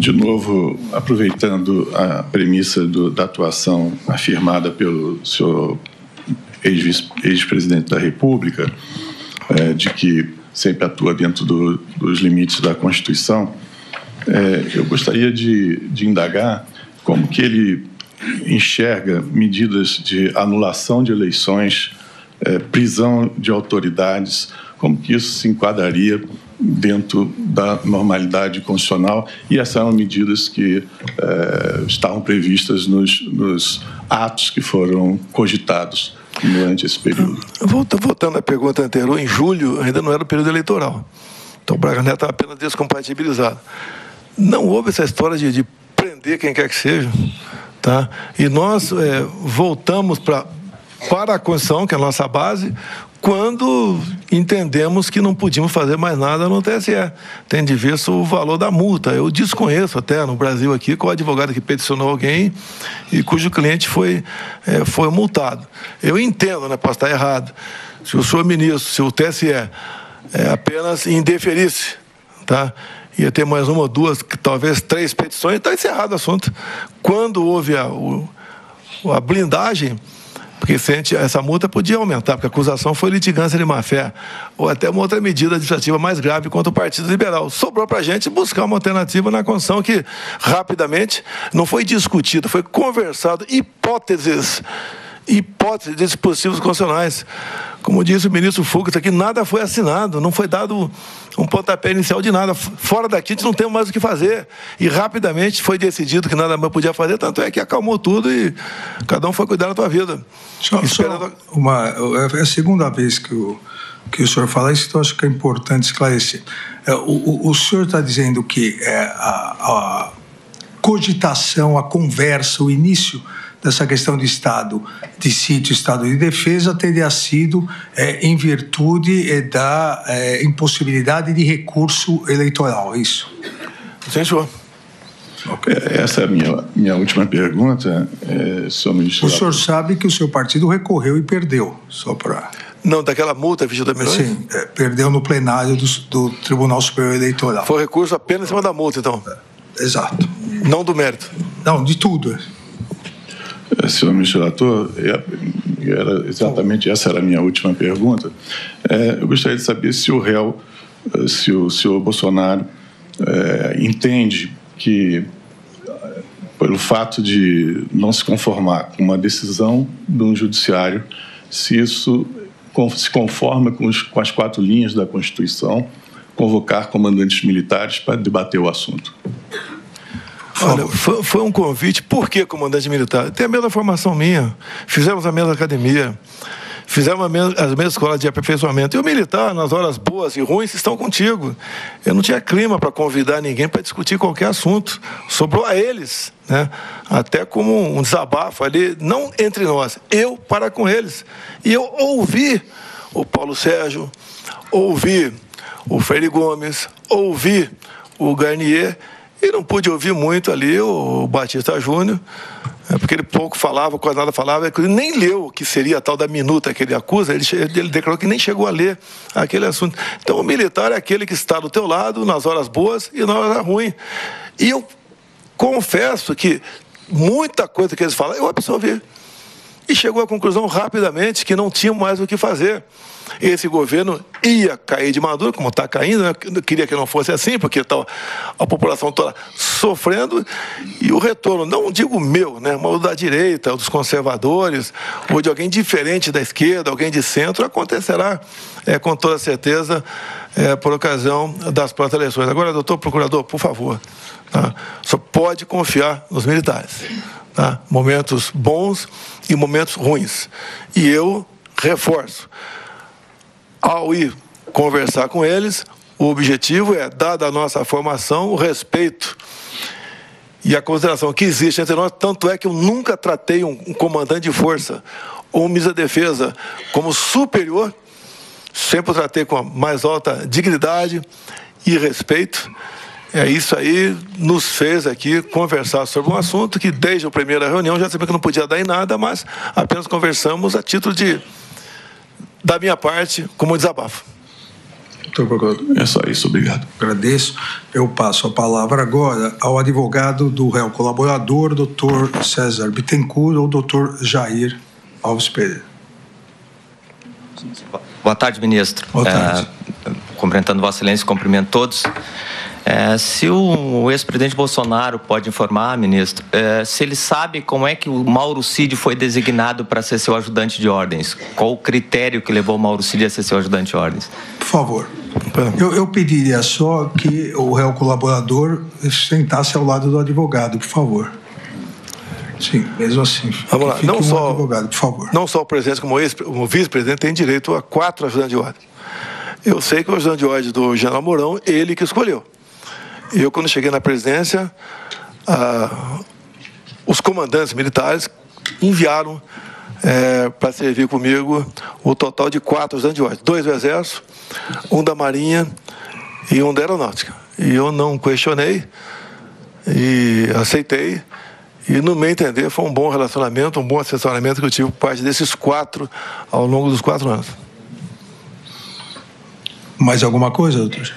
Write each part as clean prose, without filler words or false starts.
de novo, aproveitando a premissa da atuação afirmada pelo senhor ex-presidente da República, de que sempre atua dentro dos limites da Constituição, eu gostaria de indagar como que ele enxerga medidas de anulação de eleições, prisão de autoridades, como que isso se enquadraria dentro da normalidade constitucional, e essas eram medidas que estavam previstas nos atos que foram cogitados durante esse período. Voltando à pergunta anterior, em julho ainda não era o período eleitoral, então o Braga Neto estava apenas descompatibilizado. Não houve essa história de prender quem quer que seja, tá? E nós voltamos para a Constituição, que é a nossa base, quando entendemos que não podíamos fazer mais nada no TSE, tendo de vista o valor da multa. Eu desconheço até no Brasil aqui qual advogado que peticionou alguém e cujo cliente foi multado. Eu entendo, né, posso estar errado, se o senhor ministro, se o TSE apenas indeferisse, tá? Ia ter mais uma ou duas, talvez 3 petições, está encerrado o assunto. Quando houve a blindagem, porque essa multa podia aumentar, porque a acusação foi litigância de má-fé, ou até uma outra medida administrativa mais grave contra o Partido Liberal. Sobrou para a gente buscar uma alternativa na Constituição que, rapidamente, não foi discutida, foi conversado, hipóteses de dispositivos constitucionais. Como disse o ministro Fux aqui, nada foi assinado, não foi dado um pontapé inicial de nada. Fora daqui a gente não tem mais o que fazer. E rapidamente foi decidido que nada mais podia fazer, tanto é que acalmou tudo e cada um foi cuidar da sua vida. É a segunda vez que o senhor fala isso, então acho que é importante esclarecer. O senhor está dizendo que a cogitação, a conversa, o início dessa questão de estado de sítio, estado de defesa, teria sido em virtude da impossibilidade de recurso eleitoral, é isso? Sim, senhor. Okay. Essa é a minha última pergunta, senhor ministro. O senhor sabe que o seu partido recorreu e perdeu, só para... Não, daquela multa, 22 milhões? Sim, perdeu no plenário do Tribunal Superior Eleitoral. Foi recurso apenas em cima da multa, então? Exato. Não do mérito? Não, de tudo. Senhor ministro relator, exatamente essa era a minha última pergunta. Eu gostaria de saber se o réu, se o senhor Bolsonaro entende que, pelo fato de não se conformar com uma decisão do judiciário, se isso se conforma com as 4 linhas da Constituição, convocar comandantes militares para debater o assunto. Olha, foi um convite. Por que comandante militar? Tem a mesma formação minha, fizemos a mesma academia, fizemos as mesmas escolas de aperfeiçoamento. E o militar, nas horas boas e ruins, estão contigo. Eu não tinha clima para convidar ninguém para discutir qualquer assunto. Sobrou a eles, né? Até como um desabafo ali, não entre nós, eu para com eles. E eu ouvi o Paulo Sérgio, ouvi o Freire Gomes, ouvi o Garnier, e não pude ouvir muito ali o Batista Júnior, porque ele pouco falava, quase nada falava, ele nem leu o que seria a tal da minuta que ele acusa, ele declarou que nem chegou a ler aquele assunto. Então o militar é aquele que está do teu lado nas horas boas e nas horas ruins. E eu confesso que muita coisa que eles falam, eu absorvi. E chegou à conclusão rapidamente que não tinha mais o que fazer. Esse governo ia cair de maduro, como está caindo, né? Eu queria que não fosse assim, porque está a população toda sofrendo, e o retorno, não digo meu, né, mas o da direita, o dos conservadores, ou de alguém diferente da esquerda, alguém de centro, acontecerá com toda certeza por ocasião das próximas eleições. Agora, doutor procurador, por favor, tá? Só pode confiar nos militares. Tá? Momentos bons e momentos ruins. E eu reforço, ao ir conversar com eles, o objetivo é, dada a nossa formação, o respeito e a consideração que existe entre nós. Tanto é que eu nunca tratei um comandante de força ou um ministro da defesa como superior, sempre o tratei com a mais alta dignidade e respeito. Isso aí nos fez aqui conversar sobre um assunto que desde a primeira reunião já sabia que não podia dar em nada, mas apenas conversamos a título da minha parte, como desabafo. Doutor Procurador. É só isso, obrigado. Agradeço. Eu passo a palavra agora ao advogado do réu colaborador, doutor César Bittencourt, ou doutor Jair Alves Pereira. Boa tarde, ministro. Boa tarde. Cumprimentando Vossa Excelência, cumprimento todos. Se o ex-presidente Bolsonaro pode informar, ministro, se ele sabe como é que o Mauro Cid foi designado para ser seu ajudante de ordens? Qual o critério que levou o Mauro Cid a ser seu ajudante de ordens? Por favor. Eu pediria só que o réu colaborador sentasse ao lado do advogado, por favor. Sim, mesmo assim. Vamos lá. Não só advogado, por favor. Não só o presidente, como o vice-presidente tem direito a 4 ajudantes de ordem. Eu sei que o ajudante de ordem do general Mourão, ele que escolheu. Eu, quando cheguei na presidência, os comandantes militares enviaram para servir comigo o total de 4 ajudantes de ordem. 2 do Exército, 1 da Marinha e 1 da Aeronáutica. E eu não questionei e aceitei. E, no meu entender, foi um bom relacionamento, um bom assessoramento que eu tive por parte desses 4 ao longo dos 4 anos. Mais alguma coisa, doutor?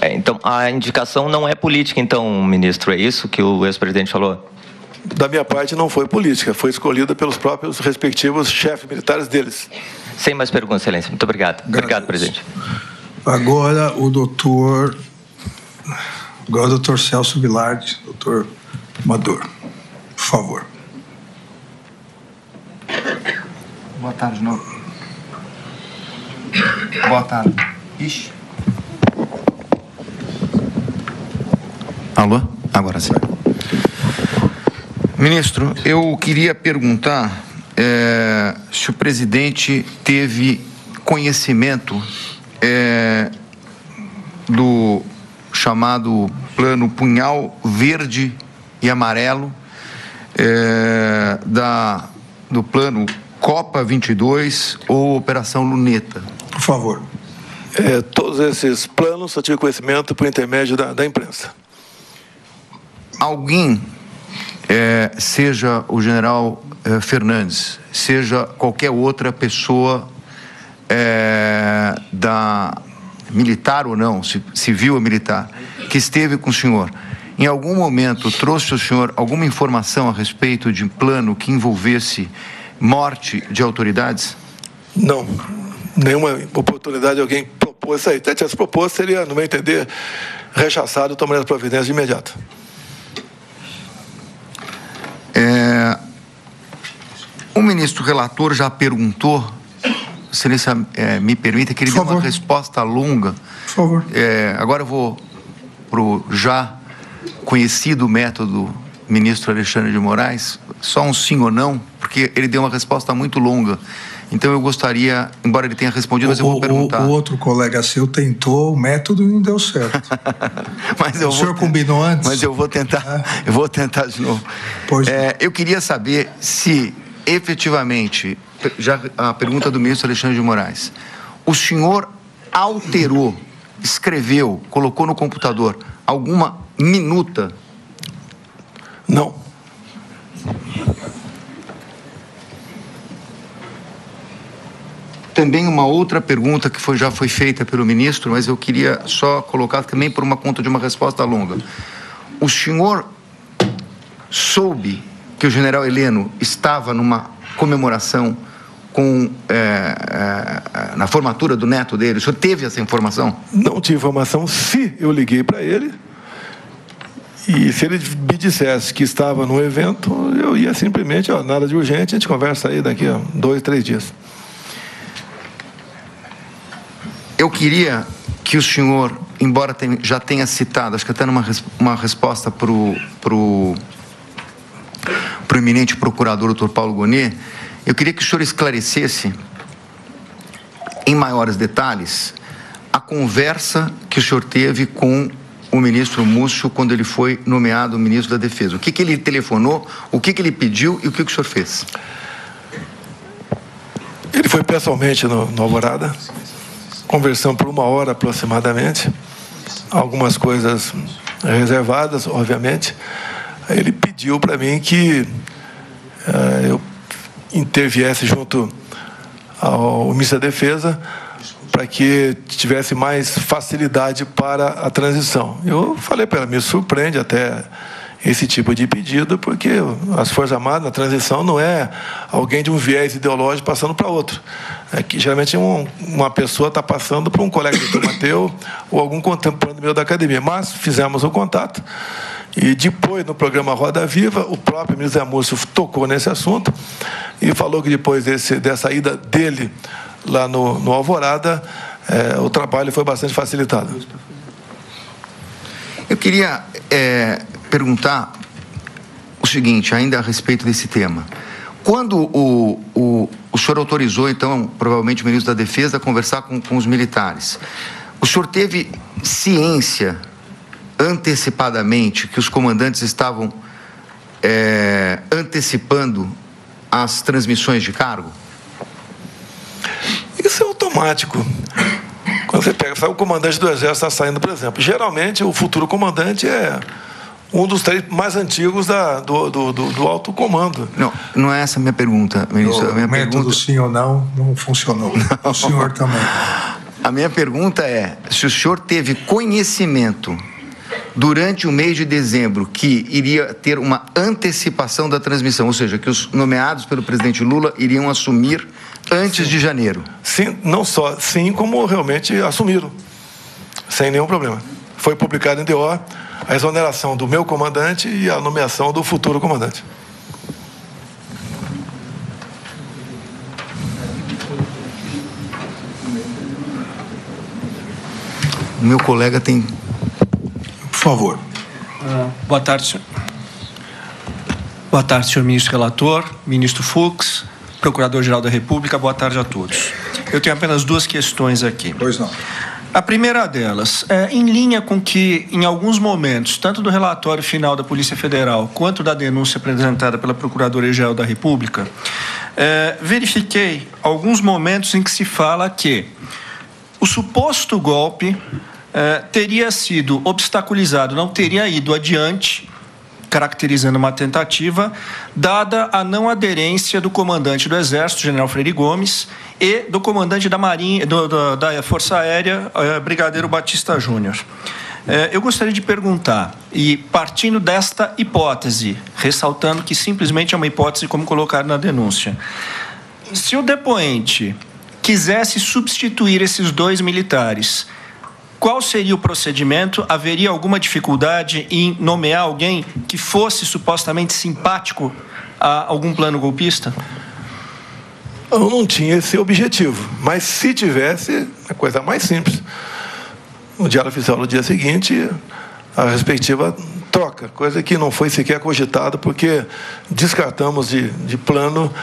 Então, a indicação não é política, então, ministro, é isso que o ex-presidente falou? Da minha parte, não foi política, foi escolhida pelos próprios respectivos chefes militares deles. Sem mais perguntas, Excelência. Muito obrigado. Obrigado, presidente. Agora, o doutor Celso Vilardi, doutor Amador. Por favor. Boa tarde, não. Boa tarde. Ixi. Alô? Agora sim. Ministro, eu queria perguntar se o presidente teve conhecimento do chamado Plano Punhal Verde e Amarelo, do Plano Copa 22 ou Operação Luneta. Por favor. Todos esses planos eu tive conhecimento por intermédio da imprensa. Alguém, seja o general Fernandes, seja qualquer outra pessoa da militar ou não, civil ou militar, que esteve com o senhor, em algum momento trouxe ao senhor alguma informação a respeito de um plano que envolvesse morte de autoridades? Não. Nenhuma oportunidade de alguém propôs isso aí. Até tivesse proposto, seria, no meu entender, rechaçado e tomaria as providências de imediato. O ministro relator já perguntou, Excelência, me permita, que ele dê uma resposta longa. Por favor. Agora eu vou para o já conhecido método ministro Alexandre de Moraes, só um sim ou não, porque ele deu uma resposta muito longa. Então eu gostaria, embora ele tenha respondido, mas eu vou perguntar. O outro colega seu tentou o método e não deu certo. O senhor combinou antes? Mas eu vou tentar, de novo. Eu queria saber se efetivamente, já a pergunta do ministro Alexandre de Moraes, o senhor alterou, escreveu, colocou no computador alguma minuta? Não. Também uma outra pergunta que já foi feita pelo ministro, mas eu queria só colocar também por uma conta de uma resposta longa. O senhor soube que o general Heleno estava numa comemoração na formatura do neto dele? O senhor teve essa informação? Não tive informação. Se eu liguei para ele e se ele me dissesse que estava num evento, eu ia simplesmente, nada de urgente, a gente conversa aí daqui a 2, 3 dias. Eu queria que o senhor, embora já tenha citado, acho que até numa resposta para o eminente procurador, doutor Paulo Gonet, eu queria que o senhor esclarecesse, em maiores detalhes, a conversa que o senhor teve com o ministro Múcio quando ele foi nomeado ministro da Defesa. O que ele telefonou, o que ele pediu e o que o senhor fez? Ele foi pessoalmente no Alvorada, conversando por 1 hora aproximadamente, algumas coisas reservadas, obviamente. Ele pediu para mim que eu interviesse junto ao ministro da Defesa para que tivesse mais facilidade para a transição. Eu falei para ela, me surpreende até esse tipo de pedido, porque as Forças Armadas, na transição, não é alguém de um viés ideológico passando para outro. É que, geralmente, uma pessoa está passando para um colega de turma teu ou algum contemporâneo meu da academia. Mas fizemos o contato e depois, no programa Roda Viva, o próprio ministro Zé Múcio tocou nesse assunto e falou que depois dessa ida dele lá no Alvorada, o trabalho foi bastante facilitado. Eu queria perguntar o seguinte, ainda a respeito desse tema. Quando o senhor autorizou, então, provavelmente o ministro da Defesa, a conversar com os militares, o senhor teve ciência antecipadamente que os comandantes estavam antecipando as transmissões de cargo? Isso é automático. Quando você pega, o comandante do Exército está saindo, por exemplo. Geralmente, o futuro comandante é um dos 3 mais antigos do alto comando. Não é essa a minha pergunta, ministro. O método sim ou não funcionou. Não. O senhor também. A minha pergunta é se o senhor teve conhecimento durante o mês de dezembro que iria ter uma antecipação da transmissão, ou seja, que os nomeados pelo presidente Lula iriam assumir antes de janeiro. Sim, não só sim, como realmente assumiram, sem nenhum problema. Foi publicado em DO a exoneração do meu comandante e a nomeação do futuro comandante. O meu colega tem... Por favor. Boa tarde, senhor. Boa tarde, senhor ministro relator, ministro Fux, Procurador-Geral da República, boa tarde a todos. Eu tenho apenas 2 questões aqui. Pois não. A primeira delas, em linha com que, em alguns momentos, tanto do relatório final da Polícia Federal, quanto da denúncia apresentada pela Procuradora-Geral da República, verifiquei alguns momentos em que se fala que o suposto golpe teria sido obstaculizado, não teria ido adiante, caracterizando uma tentativa, dada a não aderência do comandante do Exército, General Freire Gomes, e do comandante da Marinha, da Força Aérea, Brigadeiro Batista Júnior. Eu gostaria de perguntar, e partindo desta hipótese, ressaltando que simplesmente é uma hipótese como colocar na denúncia, se o depoente quisesse substituir esses 2 militares, qual seria o procedimento? Haveria alguma dificuldade em nomear alguém que fosse supostamente simpático a algum plano golpista? Eu não tinha esse objetivo, mas se tivesse, a coisa mais simples. No Diário Oficial, no dia seguinte, a respectiva troca, coisa que não foi sequer cogitada, porque descartamos de plano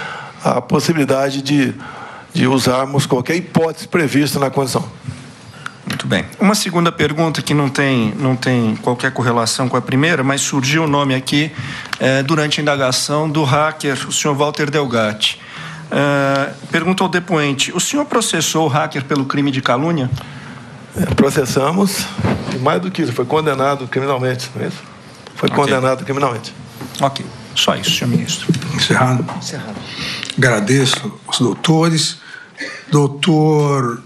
a possibilidade de usarmos qualquer hipótese prevista na condição. Muito bem. Uma segunda pergunta que não tem qualquer correlação com a primeira, mas surgiu o nome aqui durante a indagação do hacker, o senhor Walter Delgatti. Pergunta ao depoente, o senhor processou o hacker pelo crime de calúnia? Processamos, e mais do que isso, foi condenado criminalmente, não é isso? Foi condenado criminalmente. Ok, só isso, senhor ministro. Encerrado. Agradeço os doutores. Doutor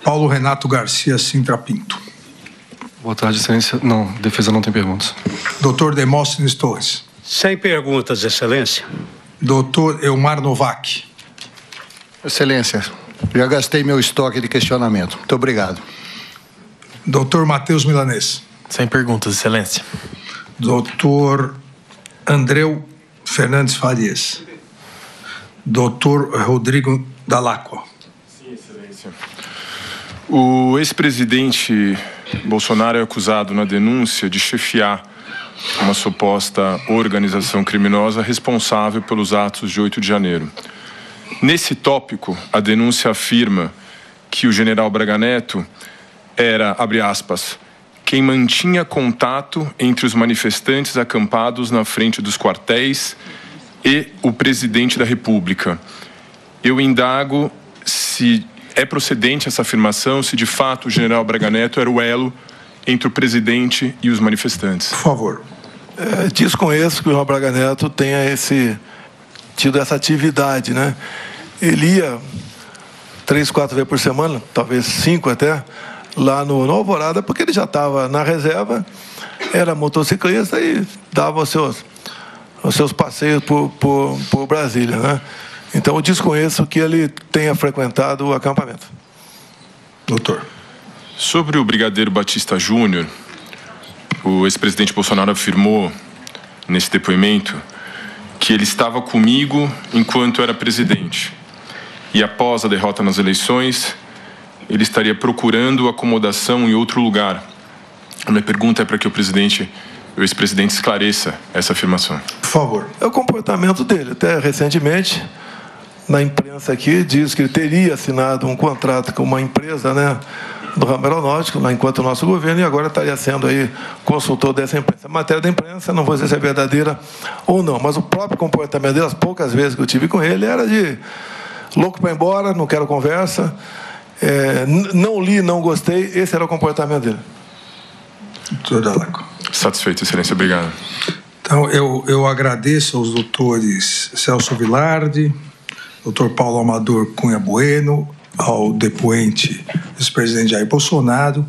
Paulo Renato Garcia Sintra Pinto. Boa tarde, excelência. Não, defesa não tem perguntas. Doutor Demóstenes Torres. Sem perguntas, excelência. Doutor Elmar Novak. Excelência, já gastei meu estoque de questionamento. Muito obrigado. Doutor Matheus Milanês. Sem perguntas, excelência. Doutor Andreu Fernandes Farias. Doutor Rodrigo Dalacqua. Sim, excelência. O ex-presidente Bolsonaro é acusado na denúncia de chefiar uma suposta organização criminosa responsável pelos atos de 8 de janeiro. Nesse tópico, a denúncia afirma que o general Braga Neto era, abre aspas, quem mantinha contato entre os manifestantes acampados na frente dos quartéis e o presidente da República. Eu indago se é procedente essa afirmação, se de fato o general Braga Neto era o elo entre o presidente e os manifestantes. Por favor. Desconheço que o general Braga Neto tenha tido essa atividade, né? Ele ia 3, 4 vezes por semana, talvez 5 até, lá no Alvorada, porque ele já estava na reserva, era motociclista e dava os seus passeios por Brasília, né? Então, eu desconheço que ele tenha frequentado o acampamento. Doutor. Sobre o brigadeiro Batista Júnior, o ex-presidente Bolsonaro afirmou nesse depoimento que ele estava comigo enquanto era presidente. E após a derrota nas eleições, ele estaria procurando acomodação em outro lugar. A minha pergunta é para que o ex-presidente esclareça essa afirmação. Por favor. É o comportamento dele. Até recentemente, na imprensa aqui, diz que ele teria assinado um contrato com uma empresa, né, do ramo aeronáutico, lá enquanto o nosso governo, e agora estaria sendo aí consultor dessa imprensa. A matéria da imprensa, não vou dizer se é verdadeira ou não, mas o próprio comportamento dele, as poucas vezes que eu tive com ele, era de louco para ir embora, não quero conversa, não li, não gostei, esse era o comportamento dele. Doutor Dallaco. Satisfeito, Excelência, obrigado. Então, eu agradeço aos doutores Celso Vilardi, doutor Paulo Amador Cunha Bueno, ao depoente ex-presidente Jair Bolsonaro,